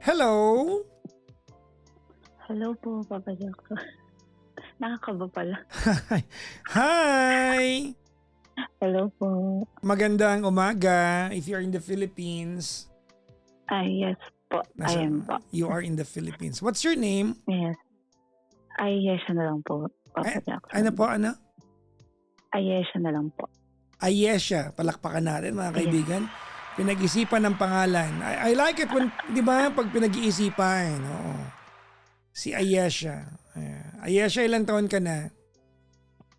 Hello? Hello po, Papa Jackson. Nakakaba pala. Hi! Hello po. Magandang umaga if you're in the Philippines. Yes po. Ayan po. You are in the Philippines. What's your name? Yes. Yes na lang po, Papa Jackson. Ano po, ano? Yes na lang po. Ayesha. Palakpakan natin mga kaibigan. Pinag-isipan ng pangalan. I like it when, di ba, pag pinag-iisipan. Oo. Si Ayesha. Ayesha, ilang taon ka na?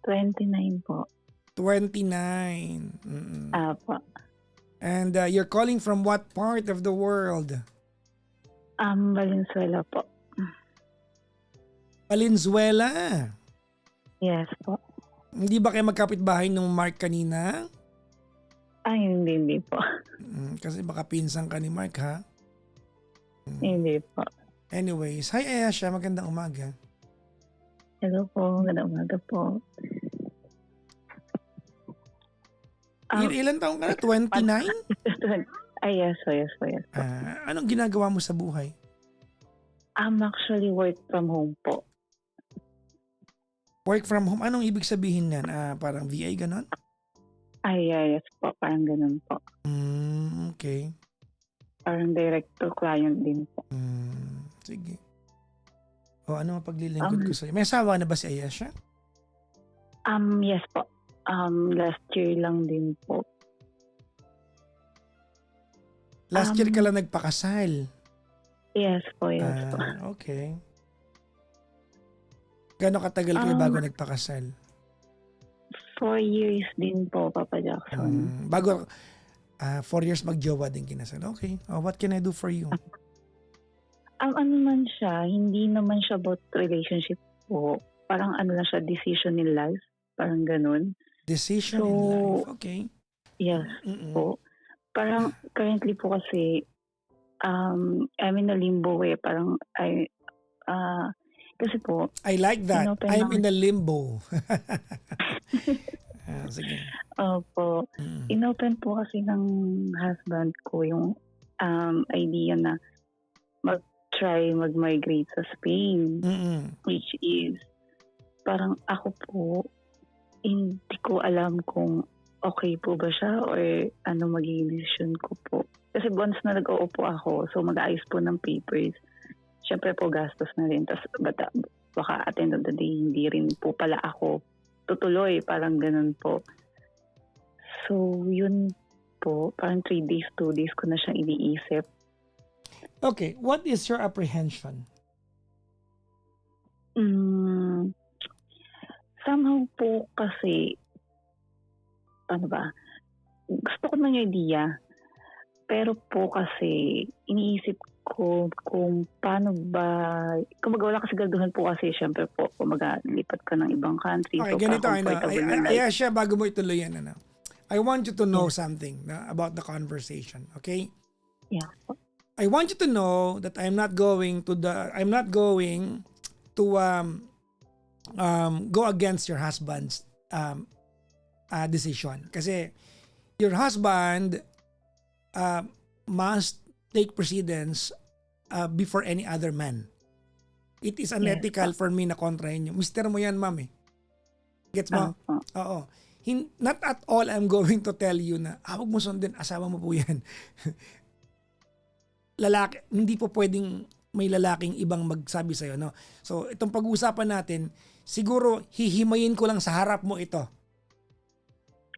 29 po. 29. Po. And you're calling from what part of the world? Valenzuela po. Valenzuela. Yes po. Hindi ba kayo magkapit-bahay nung Mark kanina? Hindi po. Kasi baka pinsan ka ni Mark, ha? Hindi po. Anyways, hi Ayesha, magandang umaga. Hello po, magandang umaga po. Ilan taong ka na? 29? Yes po. Anong ginagawa mo sa buhay? Actually work from home po. Work from home? Anong ibig sabihin nan? Parang VA ganon? Yes po, parang ganun po. Okay. Parang direct to client din po. Sige. O ano mapaglilingkod ko sa'yo? May asawa na ba si Ayesha? Yes po. Last year lang din po. Last year ka lang nagpakasal? Yes po. Okay. Gano'ng katagal kayo bago nagpakasal? 4 years din po, Papa Jackson. Bago 4 years magjowa din kinasal. Okay. What can I do for you? Ano man siya, hindi naman siya about relationship po. Parang ano lang siya, decision in life. Parang ganun. Decision in life. Okay. Yes po. Parang currently po kasi, I'm in a limbo eh. Parang kasi po, I like that. I'm in a limbo. Sige. Opo. Inopen po kasi ng husband ko yung idea na mag-try mag-migrate sa Spain. Which is, parang ako po, hindi ko alam kung okay po ba siya or ano magiging decision ko po. Kasi once na nag-uupo ako, so mag-aayos po ng papers, syempre po gastos na rin. Tapos baka at the end of the day, hindi rin po pala ako tutuloy. Parang ganun po. So, yun po. Parang 3 days, 2 days ko na siya iniisip. Okay. What is your apprehension? Somehow po kasi, ano ba, gusto ko na yung idea. Pero po kasi, iniisip ko kung paano ba, kung wala kasi gaduhan po kasi, syempre po, kung lipat ka ng ibang country. Okay, so ganito. Ayesha, bago mo ituloy yan, I want you to know something about the conversation, okay? Yeah. I want you to know that I'm not going to go against your husband's decision. Kasi your husband must take precedence before any other man. It is unethical for me na kontrahin nyo. Mister mo yan, ma'am eh. Gets mo? Oo. Not at all I'm going to tell you na huwag mo sundin, asawa mo po yan. Lalaki, hindi po pwedeng may lalaking ibang magsabi sa'yo, no? So, itong pag-uusapan natin, siguro hihimayin ko lang sa harap mo ito.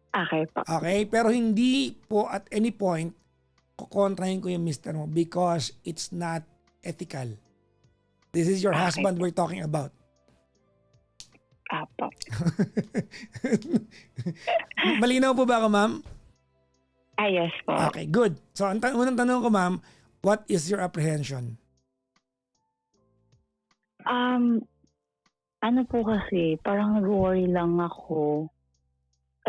Okay po. Okay? Pero hindi po at any point kukontrahin ko yung mister mo because it's not ethical. This is your husband we're talking about. Apo. Malinaw po ba ako, ma'am? Yes po. Okay, good. So, ang unang tanong ko, ma'am, what is your apprehension? Ano po kasi, parang nag-worry lang ako.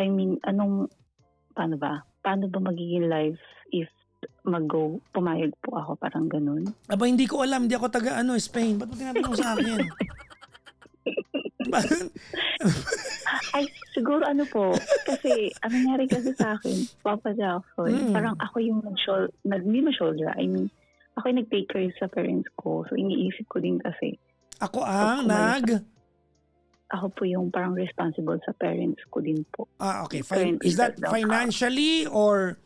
I mean, paano ba magiging life if pumayag po ako, parang ganun? Aba, hindi ko alam. Hindi ako taga Spain. Ba't mo tinatanong sa akin? Ay, siguro po. Kasi, ang nangyari kasi sa akin, Papa Jackson, parang ako yung hindi ma-shoulder. I mean, ako yung nag-take care sa parents ko. So, iniisip ko din kasi, Ako pag ang ako po yung parang responsible sa parents ko din po. okay. Currently, Is that that's the- financially or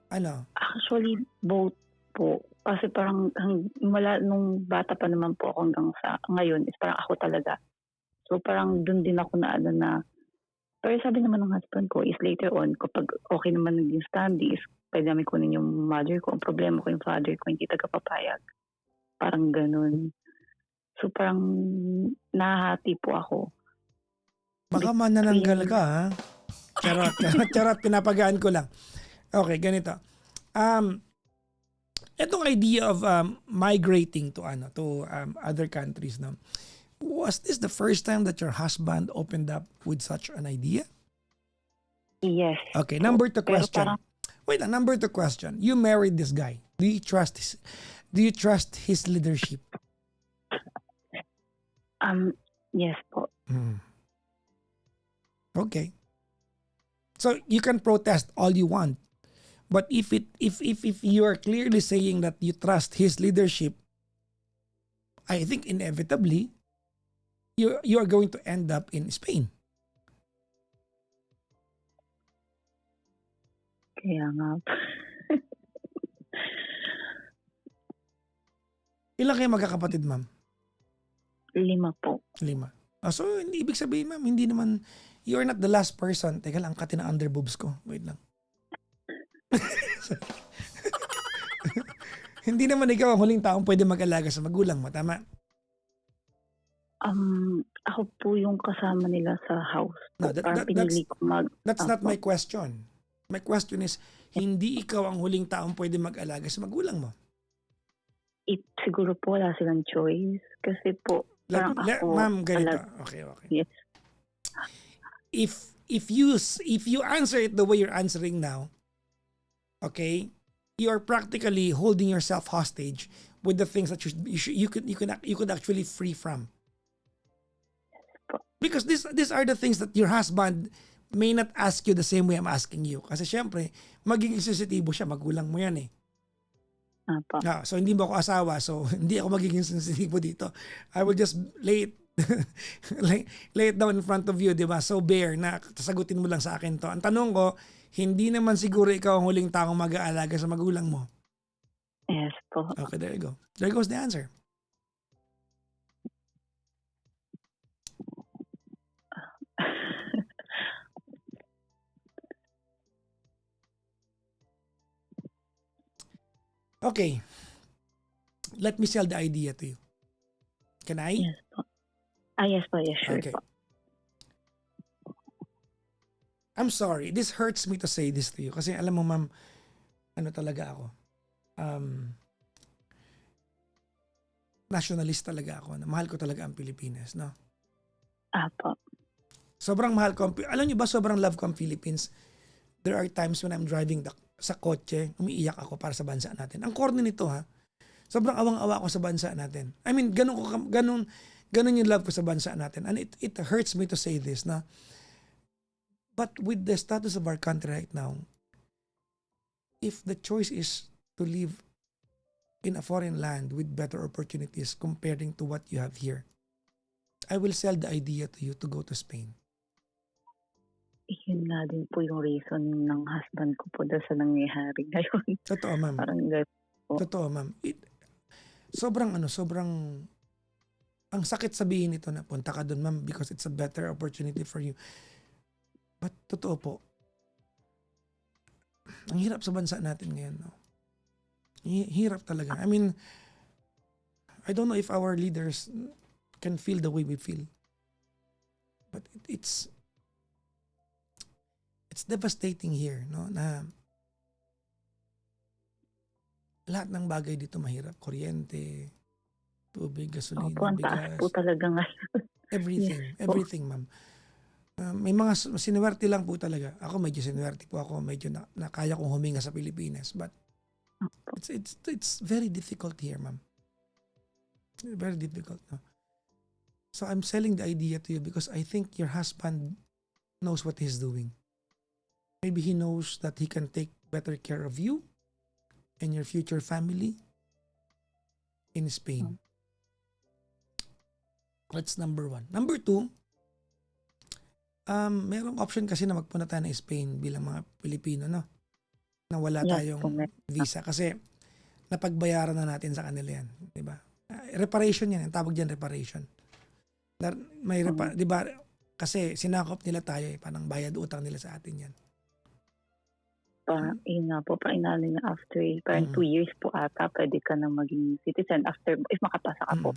ano? Actually, both po. Kasi parang mula nung bata pa naman po ako hanggang sa ngayon is parang ako talaga. So parang dun din ako na pero sabi naman ng husband ko is later on, kapag okay naman naging studies, pwede namin kunin yung mother ko. Ang problema ko yung father ko, hindi tagapapayag. Parang ganun. So parang nahahati po ako. Baka manananggal ka, ha? Charot, charot, pinapagaan ko lang. Okay, ganito. Itong idea of migrating to other countries, no? Was this the first time that your husband opened up with such an idea? Yes. Okay, number two Pero question. parang- Wait, number two question. You married this guy. Do you trust his leadership? Yes po. Okay. So you can protest all you want, but if you are clearly saying that you trust his leadership, I think inevitably you are going to end up in Spain. Kaya nga. Ilan kayo magkakapatid, ma'am? 5 po. 5. So ibig sabihin, ma'am, hindi naman you are not the last person. Teka lang, katin na underboobs ko. Wait lang. Hindi naman ikaw ang huling taong pwede mag-alaga sa magulang mo, tama? Ako po yung kasama nila sa house. No, Parang pinili ko that's not my question. My question is, hindi ikaw ang huling taong pwede mag-alaga sa magulang mo. Siguro po wala silang choice. Kasi po, parang ako... Ma'am, ganito. Okay. Yes. If you answer it the way you're answering now, okay, you are practically holding yourself hostage with the things that you could actually free from. Because these are the things that your husband may not ask you the same way I'm asking you. Kasi syempre, magiging sensitibo siya, magulang mo yan eh. Apo. So hindi mo ako asawa, so hindi ako magiging sensitibo dito. I will just lay it down in front of you, di ba? So bare na sasagutin mo lang sa akin to. Ang tanong ko, hindi naman siguro ikaw ang huling taong mag-aalaga sa magulang mo. Yes po. Okay, there you go. There goes the answer. Okay. Let me sell the idea to you. Can I? Yes po. Yes po. Yes, sure Okay. po. I'm sorry. This hurts me to say this to you. Kasi alam mo, ma'am, ano talaga ako. Nationalist talaga ako. Mahal ko talaga ang Pilipinas, no? Apo. Sobrang mahal ko. Alam niyo ba, sobrang love ko ang Philippines. There are times when I'm driving sa kotse, umiiyak ako para sa bansa natin. Ang corny nito, ha? Sobrang awang-awa ko sa bansa natin. I mean, ganun yung love ko sa bansa natin. And it hurts me to say this, na but with the status of our country right now, if the choice is to live in a foreign land with better opportunities comparing to what you have here, I will sell the idea to you to go to Spain. Yun nga din po yung reason ng husband ko po doon sa nangyayari ngayon. Totoo, ma'am. Parang po. Totoo, ma'am. Sobrang ang sakit sabihin nito na punta ka doon, ma'am, because it's a better opportunity for you. But totoo po, ang hirap sa bansa natin ngayon, no? Hirap talaga. I mean, I don't know if our leaders can feel the way we feel. But it's devastating here, no? Na lahat ng bagay dito mahirap. Kuryente, tubig, gasolina, Opo, ang taas bigas. po talaga ngayon. Everything, ma'am. May mga sinuwerte lang po talaga. Ako medyo sinuwerte po ako. Medyo na kaya kong huminga sa Pilipinas. But it's very difficult here, ma'am. Very difficult, no? So I'm selling the idea to you because I think your husband knows what he's doing. Maybe he knows that he can take better care of you and your future family in Spain. That's number 1. Number 2, merong option kasi na magpunta tayo ng Spain bilang mga Pilipino, no? Na wala tayong visa kasi napagbayaran na natin sa kanila yan, di ba? Reparation yan, ang tawag diyan reparation. May di ba? Kasi sinakop nila tayo parang bayad utang nila sa atin yan. Yun nga po, inalo niya after, parang 2 years po ata, pwede ka na maging citizen after, if makapasa ka po.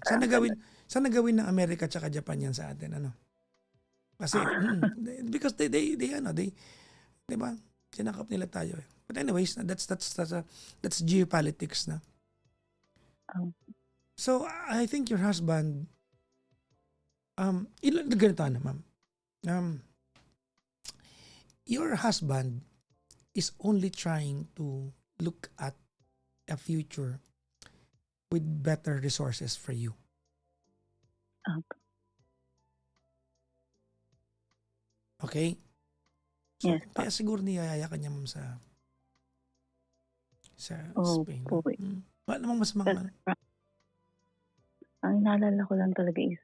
Sana gawin ng Amerika tsaka Japan yan sa atin, ano? Kasi, because they di ba? Sinakop nila tayo. But anyways, that's geopolitics na. So, I think your husband, ganito na, ma'am. Your husband is only trying to look at a future with better resources for you. Okay? So, Yes, kaya siguro niyayaya ka niya, ma'am, sa Spain. Po. Wala namang masamang. Ang inaalala ko lang talaga is,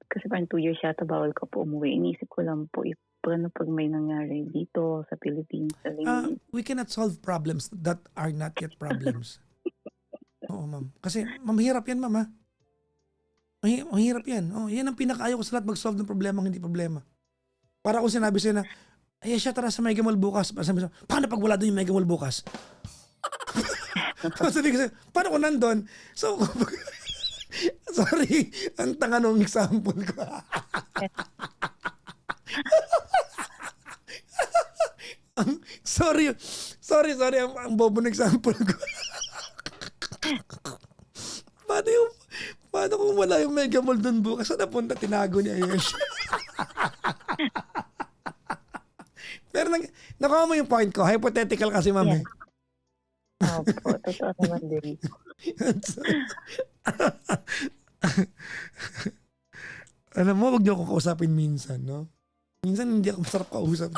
kasi parang 2 years yata bawal ka po umuwi. Inisip ko lang po, paano pag may nangyari dito sa Philippines? We cannot solve problems that are not yet problems. Oo, ma'am. Kasi, mahirap yan, ma'am, ha? Mahirap yan. Yan ang pinakaayaw ko sa lahat, mag-solve ng problema, hindi problema. Para kung sinabi sa'yo na, ay, siya, tara sa Mega Mall bukas. Sabi ko, paano pag wala doon yung Mega Mall bukas? Sabi ko sa'yo, paano kung nandun? So, sorry, ang tanga nung example ko. Sorry, ang bobo ng example ko. Paano kung wala yung Mega Mall doon bukas? Saan napunta? Tinago niya yun. Pero nakuha mo yung point ko. Hypothetical kasi, ma'am. Yeah. Opo, totoo naman din. Alam mo, wag niyo ako kausapin minsan, no? Minsan hindi ako masarap kausap.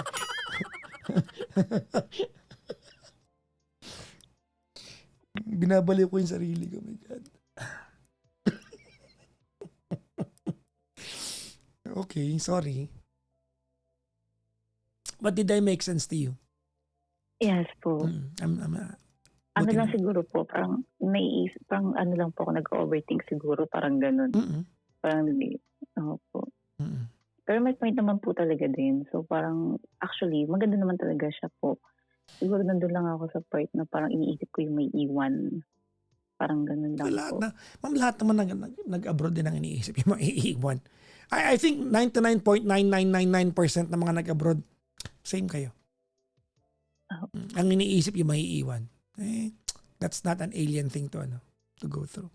Binabaliw ko yung sarili ko, my God. Okay, sorry. But did I make sense to you? Yes po. Ano lang na. siguro po, parang naiisip, parang ano lang po ako nag-overthink siguro, parang ganun. Parang hindi. Opo. Pero may point naman po talaga din. So parang, actually, maganda naman talaga siya po. Siguro nandun lang ako sa part na parang iniisip ko yung may iwan. Parang ganun lang po. Ma'am, lahat naman nag-abroad din ang iniisip yung mga iiwan. I think 99.9999% ng mga nag-abroad, same kayo. Ang iniisip yung maiiwan. That's not an alien thing to go through.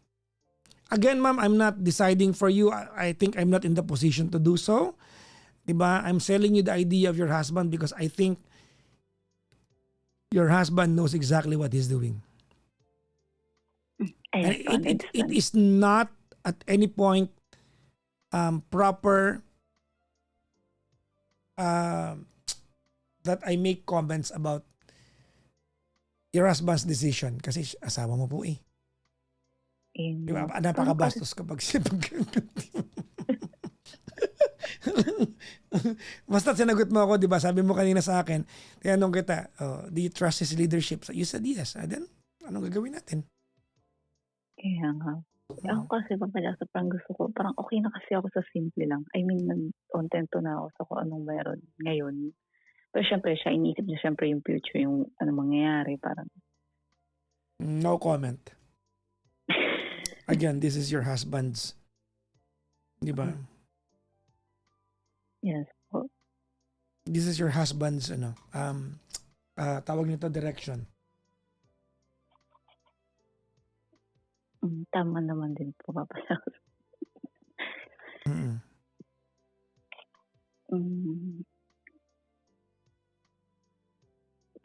Again, ma'am, I'm not deciding for you. I think I'm not in the position to do so. Diba? I'm selling you the idea of your husband because I think your husband knows exactly what he's doing. And it is not at any point proper that I make comments about your husband's decision kasi asawa mo po eh. Diba? Napakabastos kapag basta sinagot mo ako, diba? Sabi mo kanina sa akin, tinanong kita, do you trust his leadership? You said yes. Then, anong gagawin natin? Kaya nga. Ako kasi parang gusto ko, parang okay na kasi ako sa simple lang. I mean, contento na ako sa kung anong meron ngayon. Pero syempre, siya iniisip niya syempre yung future, yung ano mangyayari. Parang no comment. Again, this is your husband's. Di ba? Yes po. This is your husband's, tawag nito direction. Tama naman din po, Papa.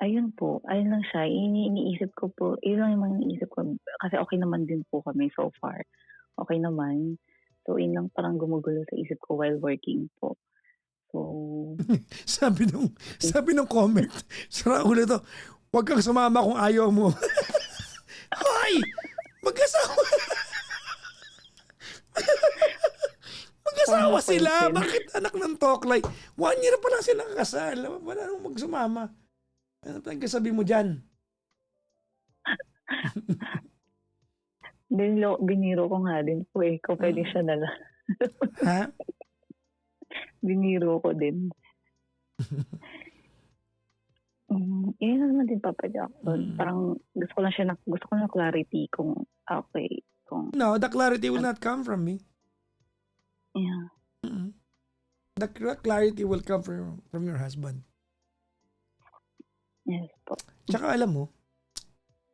Ayun po, ayun lang siya. Iniisip ko po, yun lang yung mga iniisip ko. Kasi okay naman din po kami so far. Okay naman. So, yun lang parang gumugulo sa isip ko while working po. So, sabi nung comment, sa ulo to, huwag kang sumama kung ayaw mo. Hoy! Mag-asawa! Naawa sila. Appointment. Bakit anak ng Toklay? 1 year pa lang sila nakakasal. Wala nang magsumama. Ano pa ang sabi mo dyan? Biniro ko nga din po eh. Kung pwede siya na lang. Ha? Biniro ko din. Yun naman din, Papa Jackson. Parang gusto ko na clarity kung okay. No, the clarity will not come from me. Yeah. The clarity will come from your husband. Yes po. Tsaka alam mo,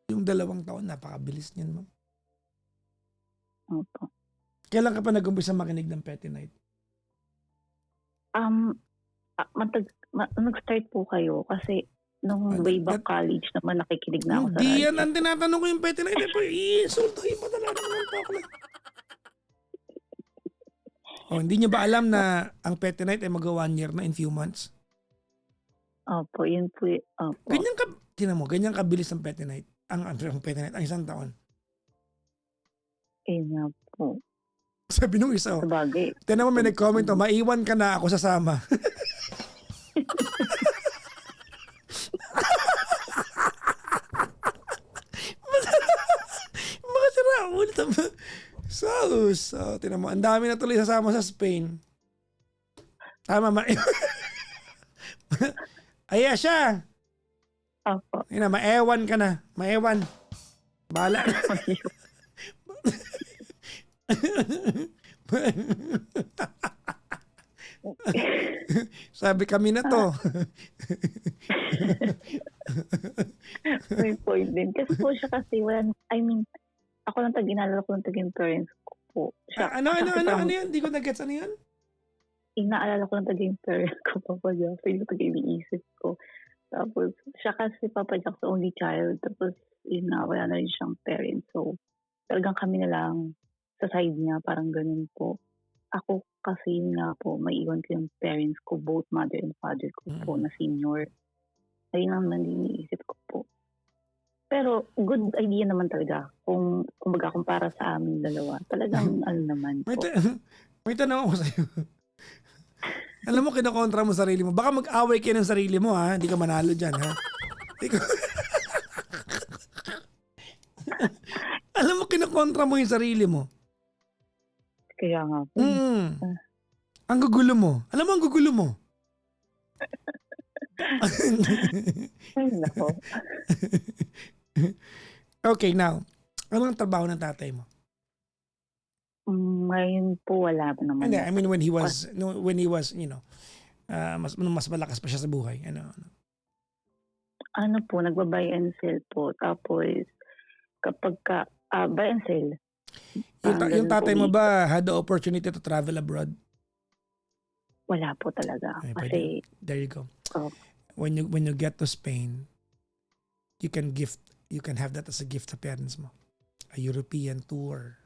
yung 2 taon, napakabilis niyan, ma'am. Opo. Kailan ka pa nag-umpisa makinig ng Petty Night? Nag-start po kayo kasi nung way back college naman nakikinig na ako sa Hindi radyo. yan ang tinatanong ko yung Petty Night. I-insultuhin mo talaga ng Toklay. Hindi niyo ba alam na ang Petty Night ay mag-1 year na in few months? Opo, yun po. Opo. Ganyan kabilis ang Petty Night. Ang Petty Night, ang 1 taon. Nga po. Sabi nung isa, Sabagay. tinan mo may nag-comment, maiwan ka na, ako sasama. Mga sira ulit. So, tinan mo, ang dami na tuloy sasama sa Spain. Tama, Aya siya. Opo. Maewan ka na. Maewan. Bahala. Sabi kami na to. May point din. Kasi po siya kasi, ako lang inaalala ko lang taging parents ko po. Ano yan? Di ko na-gets. Ano yan? Inaalala ko lang taging parents ko, Papa Jackson. Yung tag-iniisip ko. Tapos, siya kasi Papa Jackson, only child. Tapos, wala na rin siyang parents. So, talagang kami na lang sa side niya, parang ganun po. Ako kasi nga po, may iwan ko yung parents ko, both mother and father ko po na senior. Ayun naman iniisip ko po. Pero good idea naman talaga kung kumbaga kumpara sa aming dalawa. Talagang naman po. May tanong ako sa'yo. Alam mo, kinakontra mo sarili mo. Baka mag-away kayo ng sarili mo, ha? Hindi ka manalo dyan, ha? Alam mo, kinakontra mo yung sarili mo. Kaya nga po. Ang gugulo mo. Alam mo, ang gugulo mo. Ay, nako. Okay, now, anong trabaho ng tatay mo? Ngayon po, wala pa naman. Hindi, I mean, when he was, mas malakas pa siya sa buhay. Ano po, nagba-buy and sell po. Tapos, kapag buy and sell. Yung tatay mo ba had the opportunity to travel abroad? Wala po talaga. Kasi, there you go. Oh. When you get to Spain, you can have that as a gift sa parents mo. A European tour.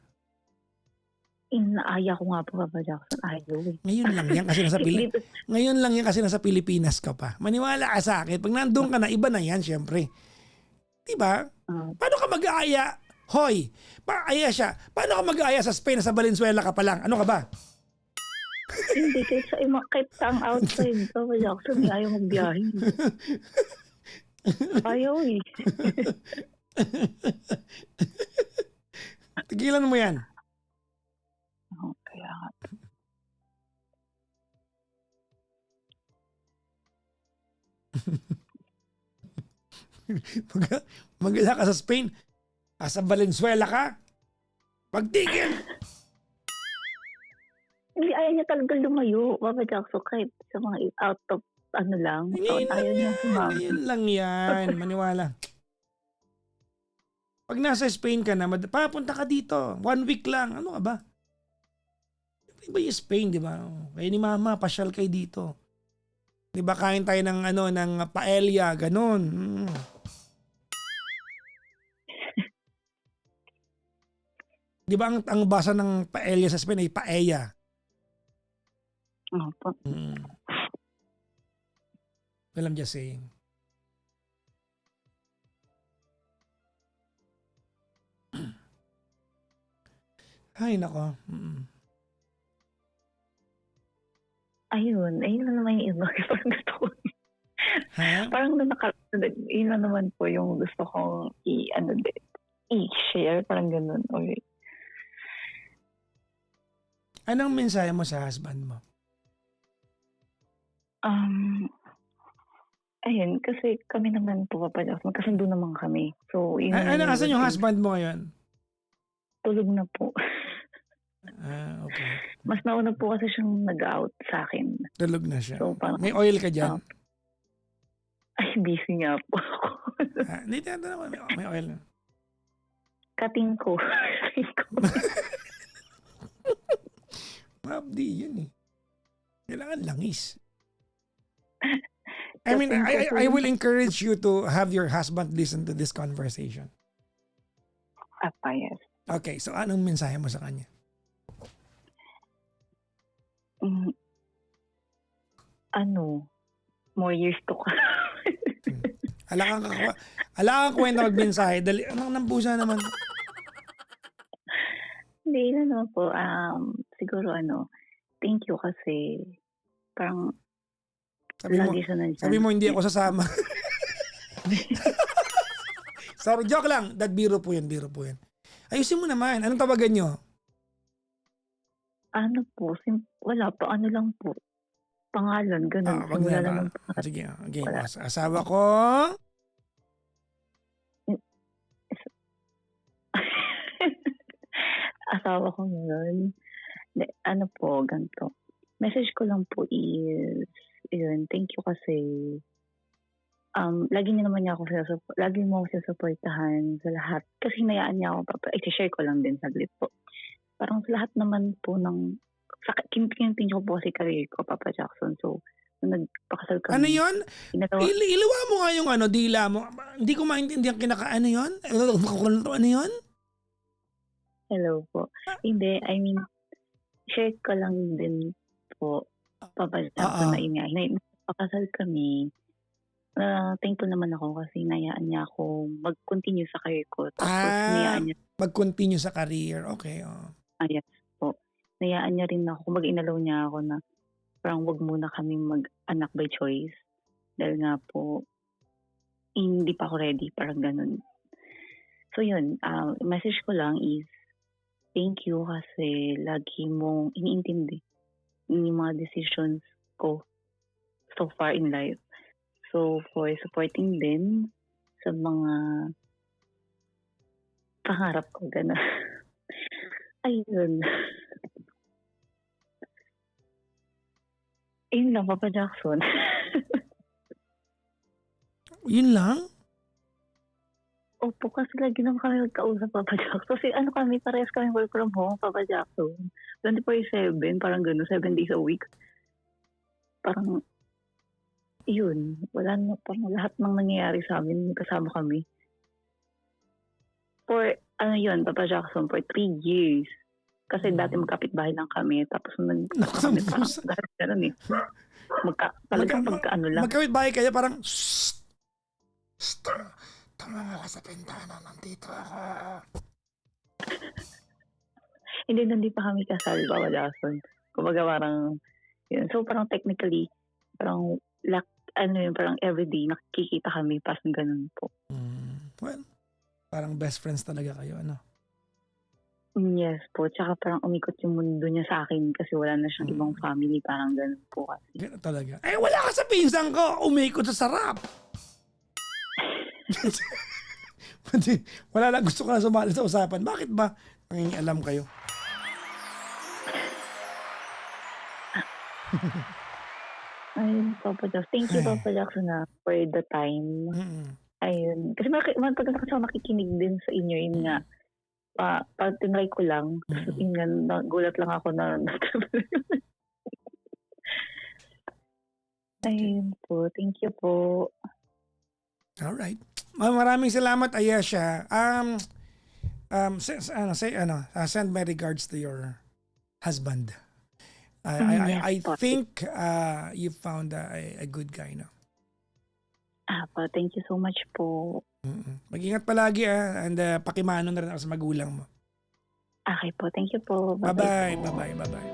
Inaaya ko nga po, Papa Jackson. Ayaw eh. Ngayon lang yan kasi nasa Pilipinas ka pa. Maniwala ka sa akin. Pag nandun ka na, iba na yan, syempre. Diba? Paano ka mag-aaya? Hoy, paaya siya. Paano ka mag-aaya sa Spain, sa Valenzuela ka pa lang? Ano ka ba? Hindi, kahit sa ang outside, Papa Jackson, ayaw magbiyahe. Ayaw eh. Tigilan mo yan. Kaya Mag-ala ka sa Spain. Sa Valenzuela ka. Pagtigil. Hindi, ayaw niya talaga lumayo, Papa Jackson, kahit sa mga out of lang. Ngayon lang yan. Maniwala. Pag nasa Spain ka na, papunta ka dito. 1 week lang. Ano ka ba? Iba yung Spain, di ba? Kaya ni Mama, pasyal kayo dito. Di ba, kain tayo ng, ng paella, ganun. Di ba, ang basa ng paella sa Spain ay paella? Opo. Well, I'm just saying. Ay, nako. ayun na naman yung iba parang gusto ko Ha? parang yun na naman po yung gusto kong i-ano din, i-share parang gano'n or Anong mensahe mo sa husband mo? Ayun kasi kami naman po magkasundo naman kami. So yun naman yung Asan yung routine. husband mo ngayon? Tulog na po. Okay. Mas nauna po kasi siyang nag-out sa akin. Tulog na siya. So parang May oil ka dyan? ay busy nga po ako. Hindi naman, may oil na. Kating ko. Mabdi yun eh. Kailangan langis. I mean, I will encourage you to have your husband listen to this conversation. Yes. Okay, so anong mensahe mo sa kanya? More years to come. Ala kang kwenta magmensahe. Dali, anong nambusa naman? Hindi na naman po. Siguro thank you kasi parang sabi mo hindi ako sasama. Sorry, joke lang. Biro po yan. Ayusin mo naman. Anong tawagan nyo? Wala pa. Lang po. Pangalan, ganun. Wag na ba? Lang Sige, game. Asawa ko. Asawa ko ngayon. Ganito. Message ko lang po is, yun, thank you kasi lagi niya naman niya ako lagi mo ako sinusuportahan sa lahat. Kasi hinayaan niya ako, i-share ko lang din saglit po. Parang sa lahat naman po kintinyo ko po kasi career ko, Papa Jackson. So, nung nagpakasal kami. Ano yun? Iliwa mo nga yung dila mo. Hindi ko maintindihan ano yun? Ano yun? Hello po. Hindi, I mean, share ko lang din po, Papa Jackson, na pakasal kami. Thankful naman ako kasi nayaan niya ako mag-continue sa career ko. Tapos nayaan niya. Mag-continue sa career. Okay. Yes po. Nayaan niya rin ako. Inalaw niya ako na parang wag muna kami mag-anak by choice. Dahil nga po, hindi pa ako ready. Parang ganun. So yun, message ko lang is, thank you kasi lagi mong iniintindi yung mga decisions ko so far in life. So, for supporting din sa mga pangarap ko, gano'n. Ayun. Ayun lang, Papa Jackson. Yun lang? Opo, kasi lagi naman kami magkausap, Papa Jackson. Kasi parehas kami work from home, Papa Jackson. 24/7, parang gano'n, 7 days a week. Parang, yun, wala na, parang lahat ng nangyayari sa amin, kasama kami. For, Papa Jackson, for 3 years. Kasi dati magkapit-bahay lang kami, tapos kami parang gano'n eh. Talagang magkaano lang. Magkapit-bahay kayo parang, tama ka sa pintana, nandito ako. Hindi pa kami kasal, Papa Jackson. Kumbaga parang, yun. So parang technically, parang parang everyday nakikita kami pas ganun po. Well, parang best friends talaga kayo, ano? Yes po. Tsaka parang umikot yung mundo niya sa akin kasi wala na siyang ibang family. Parang ganun po kasi. Ganun talaga. Ay, wala ka sa pinsan ko. Umikot sa sarap. Wala lang. Gusto ko na sumali sa usapan. Bakit ba? Nangingialam kayo. Ayun, Papa Jackson. Thank you, Papa Jackson, for the time. Ayun. Kasi pag makikinig din sa inyo, yun nga, pag tinry ko lang, yun nga, gulat lang ako na ayun po. Thank you po. Alright. Maraming salamat, Ayesha. Send my regards to your husband. I think you found a good guy, no? Thank you so much po. Mag-ingat palagi and pakimano na rin ako sa magulang mo. Okay po, thank you po. Bye-bye. Bye-bye. Bye-bye.